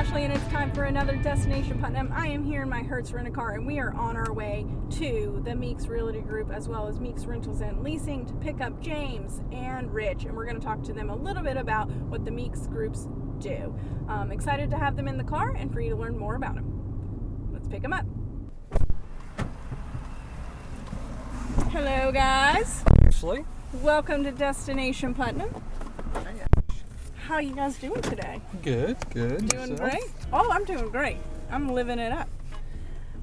Ashley, and it's time for another Destination Putnam. I am here in my Hertz rent-a-car, and we are on our way to the Meeks Realty Group as well as Meeks Rentals and Leasing to pick up James and Rich, and we're going to talk to them a little bit about what the Meeks groups do. Excited to have them in the car and for you to learn more about them. Let's pick them up. Hello, guys. Ashley. Welcome to Destination Putnam. Hey, How are you guys doing today? Good. Doing Yourself? great? Oh, I'm doing great. I'm living it up.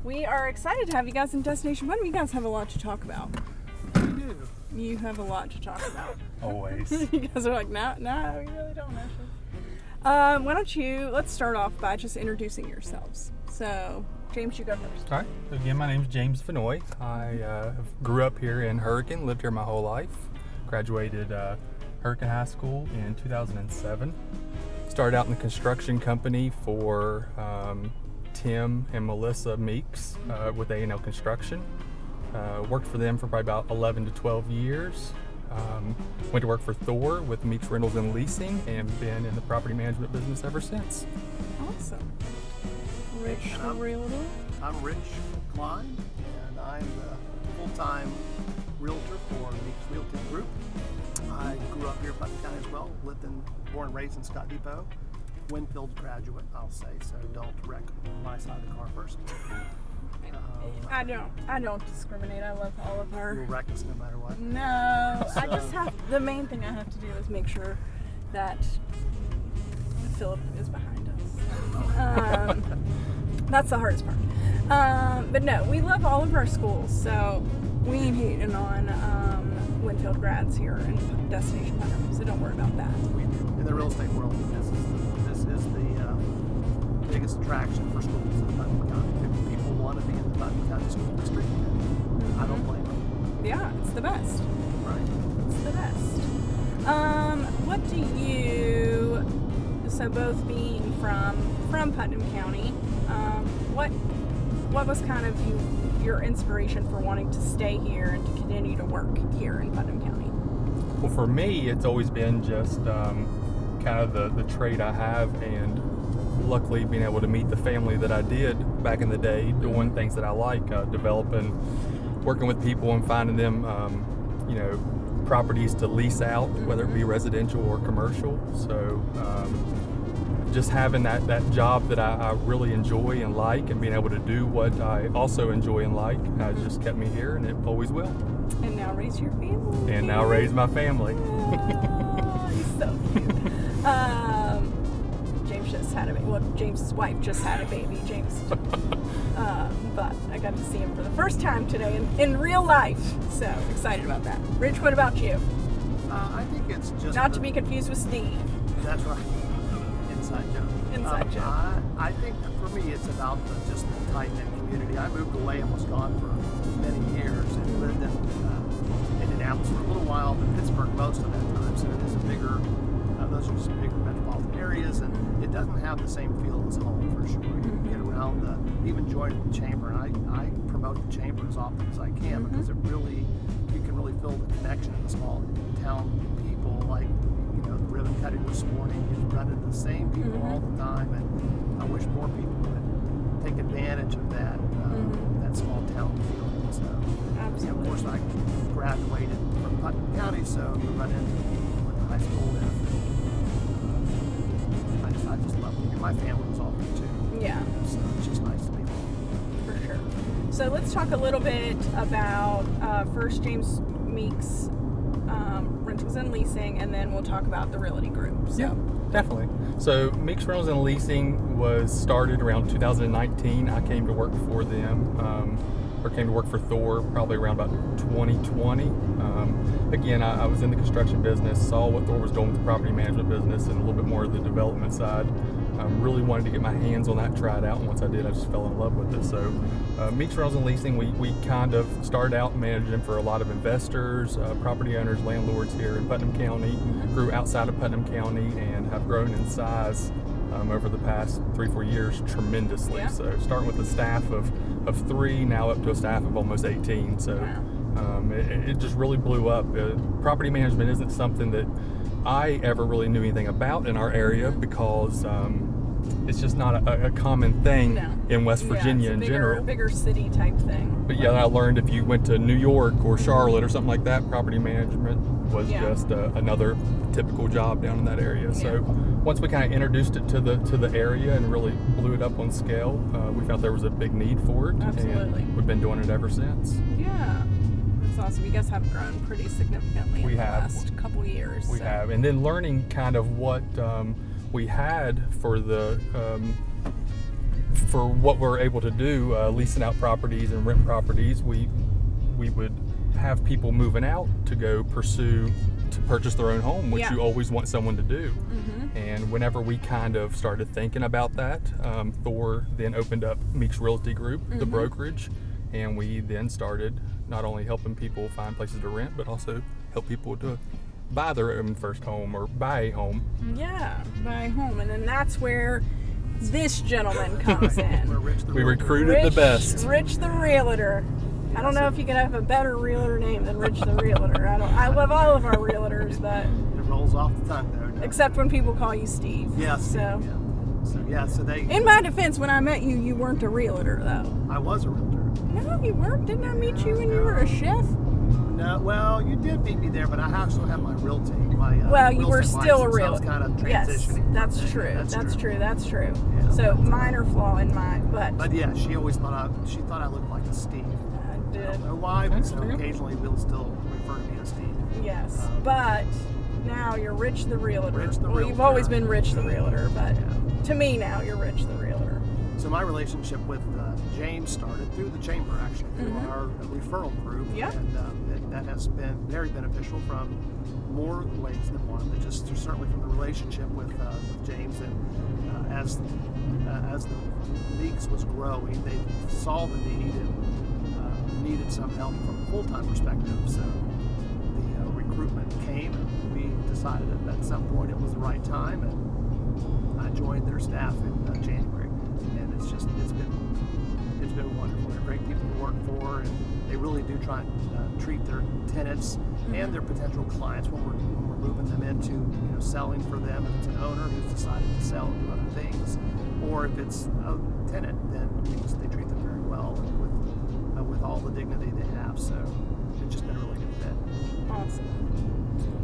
We are excited to have you guys in Destination Putnam. You guys have a lot to talk about. We do. You have a lot to talk about. Always. You guys are like, no, we really don't, actually. Why don't you, let's start off by just introducing yourselves. So, James, you go first. All right. Again, my name is James Vanoy. I grew up here in Hurricane, lived here my whole life. Graduated Hurricane High School in 2007. Started out in the construction company for Tim and Melissa Meeks with A&L Construction. Worked for them for probably about 11 to 12 years. Went to work for Thor with Meeks Rentals and Leasing and been in the property management business ever since. Awesome. Rich Realtor. I'm RIch Kline, and I'm the full-time realtor for Meeks Realty Group. I grew up here in Putnam County as well, born and raised in Scott Depot. Winfield graduate, I'll say, so don't wreck my side of the car first. I don't discriminate. I love all of You'll our. wreck us no matter what. No, I just have, the main thing I have to do is make sure that Philip is behind us. That's the hardest part. But no, we love all of our schools, so we ain't hating on Winfield grads here in Destination Putnam, so don't worry about that. In the real estate world, this is the biggest attraction for schools in Putnam County. People want to be in the Putnam County School District. I don't blame them. Yeah, it's the best. Right. It's the best. What do you, so both being from Putnam County, what was kind of your inspiration for wanting to stay here and to continue to work here in Putnam County? Well, for me, it's always been just kind of the trade I have, and luckily being able to meet the family that I did back in the day, doing things that I like, developing, working with people and finding them, properties to lease out, whether it be residential or commercial. So just having that job that I really enjoy and like, and being able to do what I also enjoy and like, has just kept me here, and it always will. And now raise your family. And now raise my family. Oh, he's so cute. James just had a baby. Well, James's wife just had a baby. James. But I got to see him for the first time today in real life. So excited about that. Rich, what about you? I think it's just Not to be confused with Steve. That's right. Inside joke. Inside joke. I think for me it's about just the tight-knit community. I moved away and was gone for many years and lived in Indianapolis for a little while, but Pittsburgh most of that time. So it is a bigger, those are just bigger metropolitan areas, and it doesn't have the same feel as home for sure. You get around, even joining the chamber, and I promote the chamber as often as I can because you can really feel the connection in the small town people, like, the ribbon cutting this morning, you run into the same people all the time, and I wish more people would take advantage of that that small town feeling. So, Absolutely. of course, I graduated from Putnam County, so you run into the people you went to high school with. And I just love it. And my family was all there too. Yeah. So it's just nice to be home. For sure. So let's talk a little bit about first James Meeks Rentals and Leasing, and then we'll talk about the Realty Group. So. Yeah, definitely. So Meeks Rentals and Leasing was started around 2019. I came to work for them, or came to work for Thor probably around about 2020. Again, I was in the construction business, saw what Thor was doing with the property management business and a little bit more of the development side. Really wanted to get my hands on that, try it out, and once I did, I just fell in love with it. So Meeks Rentals and Leasing, we kind of started out managing for a lot of investors, property owners, landlords here in Putnam County, grew outside of Putnam County, and have grown in size over the past 3-4 years tremendously. Yeah. So starting with a staff of 3, now up to a staff of almost 18. So it just really blew up. Property management isn't something that I ever really knew anything about in our area because it's just not a common thing in West Virginia in general. Bigger city type thing. But yeah, I learned if you went to New York or Charlotte or something like that, property management was just another typical job down in that area. So once we kind of introduced it to the area and really blew it up on scale, we felt there was a big need for it. Absolutely. And we've been doing it ever since. Yeah. That's awesome. You guys have grown pretty significantly in the last couple years. We have. And then learning kind of what we had for the for what we're able to do, leasing out properties and rent properties, we would have people moving out to go pursue to purchase their own home, which you always want someone to do. And whenever we kind of started thinking about that, Thor then opened up Meeks Realty Group, the brokerage, and we then started not only helping people find places to rent, but also help people to buy their own first home or buy a home. Yeah, buy a home. And then that's where this gentleman comes in. We recruited the best. Rich the Realtor. I don't know if you could have a better realtor name than Rich the Realtor. I love all of our realtors, but it rolls off the tongue there. Except when people call you Steve. Yes. So they. In my defense, when I met you, you weren't a realtor though. I was a realtor. No, you weren't. Didn't I meet you when you were a chef? No, well, you did meet me there, but I also have my realty. Well, you were still a realtor. Kind of transitioning. Yes, that's true. That's true. Yeah, so minor flaw in mine, but yeah, she always thought I looked like a Steve. I don't know why, but so occasionally we'll still refer to me as Steve. Yes, but now you're Rich the Realtor. Rich the Realtor. You've always been Rich the Realtor, but to me now you're Rich the Realtor. So my relationship with James started through the chamber, actually, through our referral group. Yeah. And that has been very beneficial from more ways than one, but just certainly from the relationship with James. And as the Meeks was growing, they saw the need and needed some help from a full-time perspective. So the recruitment came, and we decided at some point it was the right time, and I joined their staff in January. And it's been wonderful. They're great people to work for, and they really do try and treat their tenants and their potential clients when we're moving them into selling for them. If it's an owner who's decided to sell and do other things, or if it's a tenant, then they treat them very well and with all the dignity they have. So it's just been a really good fit. Awesome.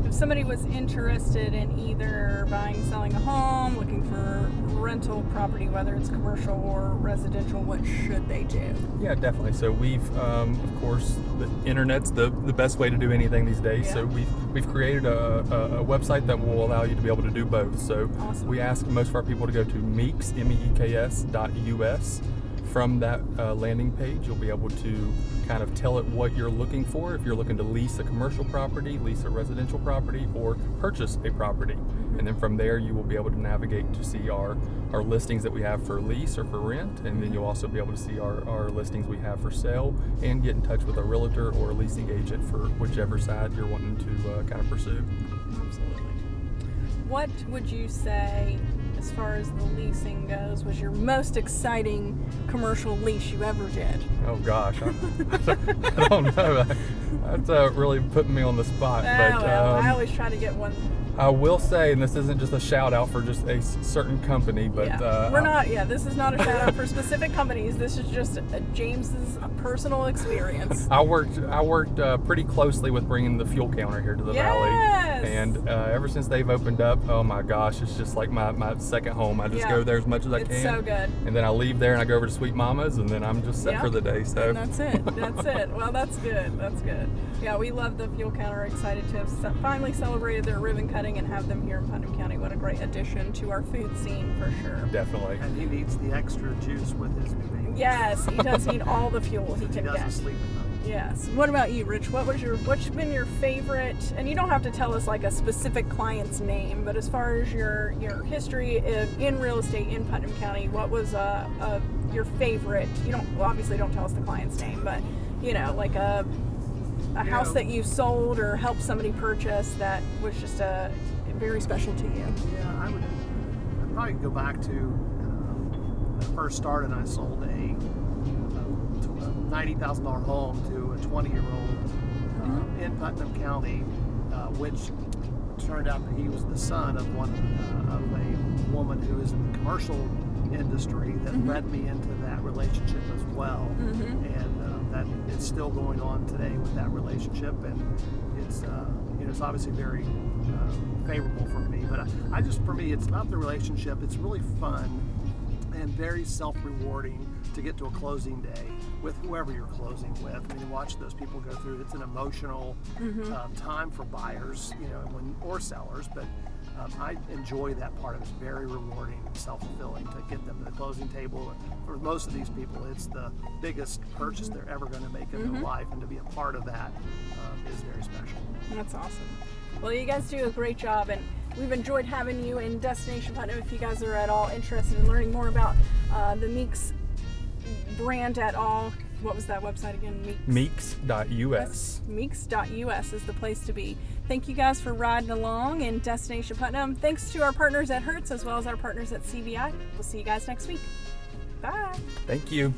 If somebody was interested in either buying, selling a home, looking for rental property, whether it's commercial or residential, what should they do? Yeah, definitely. So we've, of course, the internet's the best way to do anything these days. Yeah. So we've created a website that will allow you to be able to do both. So we ask most of our people to go to Meeks, MEEKS.us. From that landing page, you'll be able to kind of tell it what you're looking for. If you're looking to lease a commercial property, lease a residential property, or purchase a property. And then from there, you will be able to navigate to see our listings that we have for lease or for rent. And then you'll also be able to see our listings we have for sale and get in touch with a realtor or a leasing agent for whichever side you're wanting to kind of pursue. Absolutely. What would you say, as far as the leasing goes, was your most exciting commercial lease you ever did? Oh gosh, I don't know. That's really putting me on the spot. But I always try to get one. I will say, and this isn't just a shout out for just a certain company, but this is not a shout out for specific companies. This is just James's personal experience. I worked pretty closely with bringing the fuel counter here to the valley, and ever since they've opened up, oh my gosh, it's just like my second home. I just go there as much as I can. It's so good. And then I leave there and I go over to Sweet Mama's, and then I'm just set for the day. So and that's it. Well, that's good. Yeah, we love the fuel counter. Excited to have finally celebrated their ribbon cutting and have them here in Putnam County. What a great addition to our food scene, for sure. Definitely. And he needs the extra juice with his new baby. Yes, he does need all the fuel he can get. He doesn't sleep at night. Yes. What about you, Rich? What's been your favorite? And you don't have to tell us like a specific client's name, but as far as your history in real estate in Putnam County, what was your favorite? You obviously don't tell us the client's name, but like a house that you sold or helped somebody purchase that was just very special to you. Yeah, I'd probably go back to when I first started. I sold a $90,000 home to a 20-year-old in Putnam County, which turned out that he was the son of of a woman who is in the commercial industry that led me into that relationship as well. And that it's still going on today with that relationship, and it's it's obviously very favorable for me. But for me, it's not the relationship. It's really fun and very self-rewarding to get to a closing day with whoever you're closing with. I mean, watch those people go through. It's an emotional time for buyers, or sellers, but I enjoy that part of it. It's very rewarding and self-fulfilling to get them to the closing table. For most of these people, it's the biggest purchase they're ever going to make in their life, and to be a part of that is very special. That's awesome. Well, you guys do a great job, and we've enjoyed having you in Destination Putnam. If you guys are at all interested in learning more about the Meeks brand at all, what was that website again? Meeks.us. Meeks.us is the place to be. Thank you guys for riding along in Destination Putnam. Thanks to our partners at Hertz as well as our partners at CBI. We'll see you guys next week. Bye. Thank you.